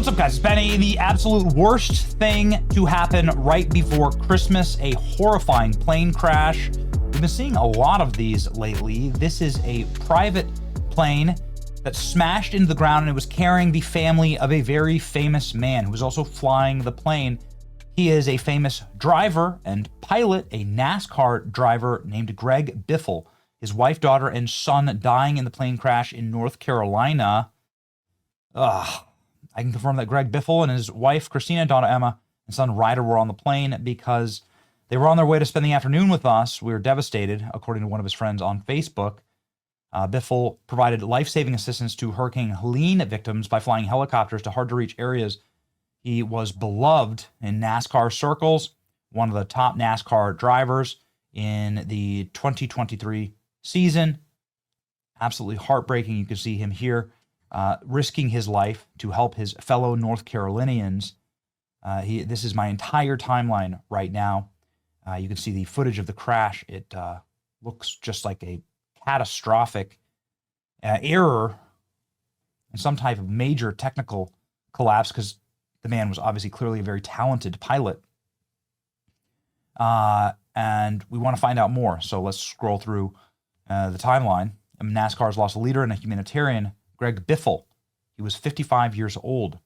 What's up, guys? It's Benny. The absolute worst thing to happen right before Christmas, a horrifying plane crash. We've been seeing a lot of these lately. This is a private plane that smashed into the ground, and it was carrying the family of a very famous man who was also flying the plane. He is a famous driver and pilot, a NASCAR driver named Greg Biffle. His wife, daughter, and son dying in the plane crash in North Carolina. I can confirm that Greg Biffle and his wife, Christina, daughter Emma, and son Ryder were on the plane because they were on their way to spend the afternoon with us. We were devastated, according to one of his friends on Facebook. Biffle provided life-saving assistance to Hurricane Helene victims by flying helicopters to hard-to-reach areas. He was beloved in NASCAR circles, one of the top NASCAR drivers in the 2023 season. Absolutely heartbreaking. You can see him here. Risking his life to help his fellow North Carolinians. This is my entire timeline right now. You can see the footage of the crash. It looks just like a catastrophic error and some type of major technical collapse, because the man was obviously clearly a very talented pilot. And we want to find out more. So let's scroll through the timeline. NASCAR's lost a leader and a humanitarian, Greg Biffle. He was 55 years old.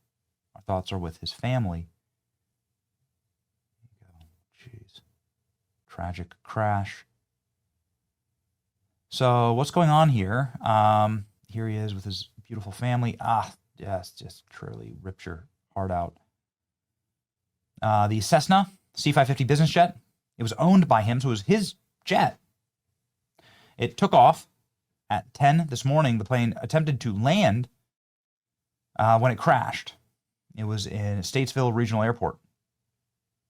Our thoughts are with his family. Jeez. Tragic crash. So what's going on here? Here he is with his beautiful family. Yes, just truly rips your heart out. The Cessna C-550 business jet, it was owned by him, so it was his jet. It took off. At 10 this morning, the plane attempted to land when it crashed. It was in Statesville Regional Airport.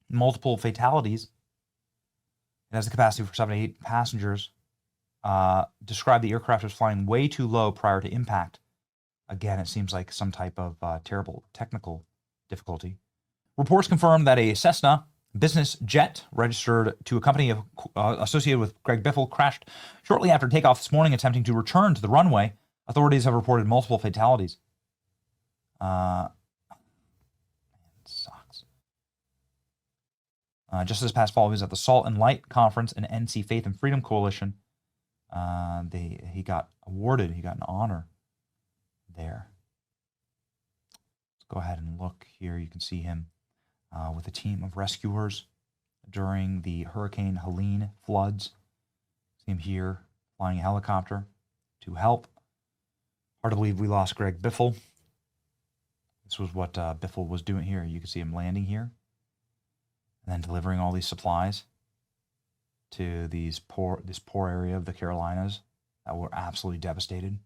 Multiple fatalities. It has the capacity for 7 to 8 passengers. Described the aircraft as flying way too low prior to impact. Again, it seems like some type of terrible technical difficulty. Reports confirm that a Cessna business jet registered to a company associated with Greg Biffle crashed shortly after takeoff this morning, attempting to return to the runway. Authorities have reported multiple fatalities. It sucks. Just this past fall, he was at the Salt and Light Conference and NC Faith and Freedom Coalition. He got awarded, he got an honor there. Let's go ahead and look here. You can see him with a team of rescuers during the Hurricane Helene floods. See him here flying a helicopter to help. Hard to believe we lost Greg Biffle. This was what Biffle was doing here. You can see him landing here and then delivering all these supplies to this poor area of the Carolinas that were absolutely devastated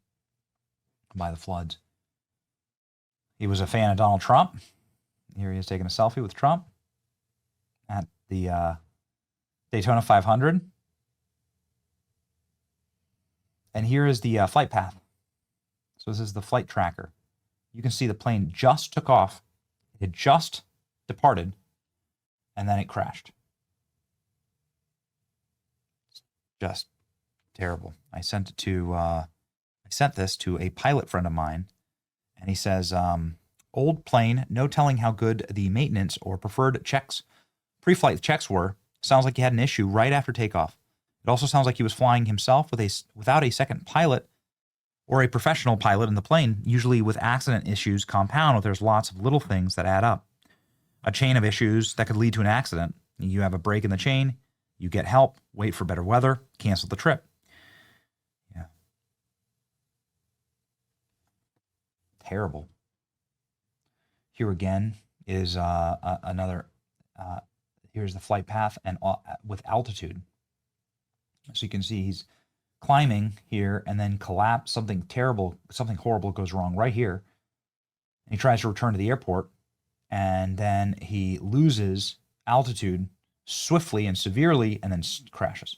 by the floods. He was a fan of Donald Trump. Here he is taking a selfie with Trump at the Daytona 500. And here is the flight path. So this is the flight tracker. You can see the plane just took off. It had just departed, and then it crashed. It's just terrible. I sent this to a pilot friend of mine, and he says, old plane, no telling how good the maintenance or preferred checks, pre-flight checks were. Sounds like he had an issue right after takeoff. It also sounds like he was flying himself without a second pilot or a professional pilot in the plane. Usually with accident issues compound, there's lots of little things that add up. A chain of issues that could lead to an accident. You have a break in the chain, you get help, wait for better weather, cancel the trip. Yeah. Terrible. Here again is another, here's the flight path and with altitude. So you can see he's climbing here and then collapse, something horrible goes wrong right here. And he tries to return to the airport, and then he loses altitude swiftly and severely and then crashes.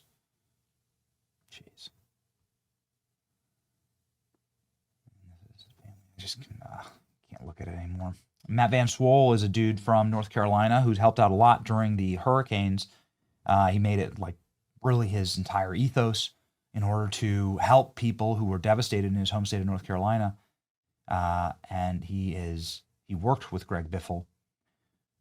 Jeez. I just can't look at it anymore. Matt Van Swole is a dude from North Carolina who's helped out a lot during the hurricanes. He made it like really his entire ethos in order to help people who were devastated in his home state of North Carolina. And he is he worked with Greg Biffle,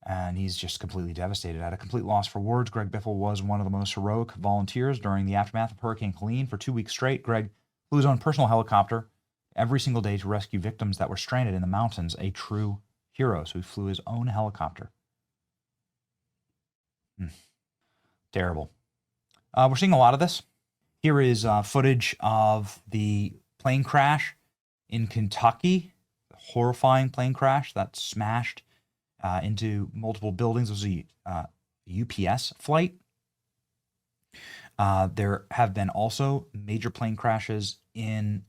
and he's just completely devastated. At a complete loss for words, Greg Biffle was one of the most heroic volunteers during the aftermath of Hurricane Helene. For 2 weeks straight, Greg flew his own personal helicopter every single day to rescue victims that were stranded in the mountains. A true hero. So he flew his own helicopter. Terrible. We're seeing a lot of this. Here is footage of the plane crash in Kentucky. The horrifying plane crash that smashed into multiple buildings. It was a UPS flight. There have been also major plane crashes in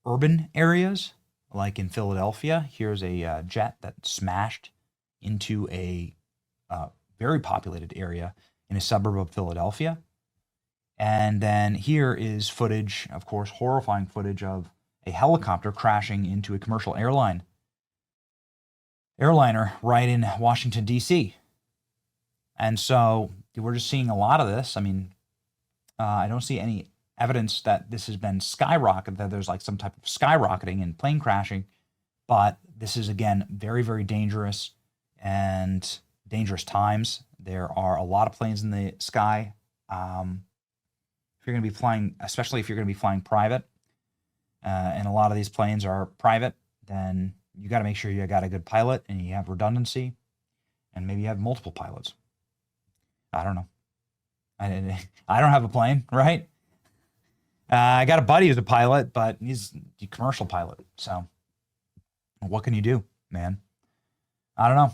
urban areas, like in Philadelphia. Here's a jet that smashed into a very populated area in a suburb of Philadelphia. And then here is footage, of course, horrifying footage of a helicopter crashing into a commercial airliner right in Washington, D.C. And so we're just seeing a lot of this. I mean, I don't see any evidence that this has been skyrocketed, that there's like some type of skyrocketing in plane crashing. But this is, again, very, very dangerous and dangerous times. There are a lot of planes in the sky. If you're going to be flying, especially if you're going to be flying private, and a lot of these planes are private, then you got to make sure you got a good pilot and you have redundancy, and maybe you have multiple pilots. I don't know. I don't have a plane, right? I got a buddy who's a pilot, but he's a commercial pilot. So what can you do, man? I don't know.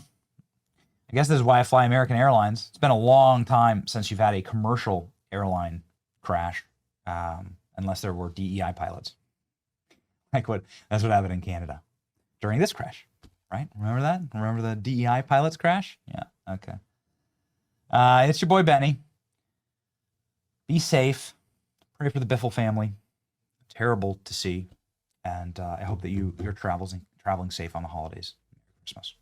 I guess this is why I fly American Airlines. It's been a long time since you've had a commercial airline crash, unless there were DEI pilots. That's what happened in Canada during this crash, right? Remember that? Remember the DEI pilots crash? Yeah, okay. It's your boy Benny. Be safe. Pray for the Biffle family. Terrible to see. And I hope that you're traveling safe on the holidays. Merry Christmas.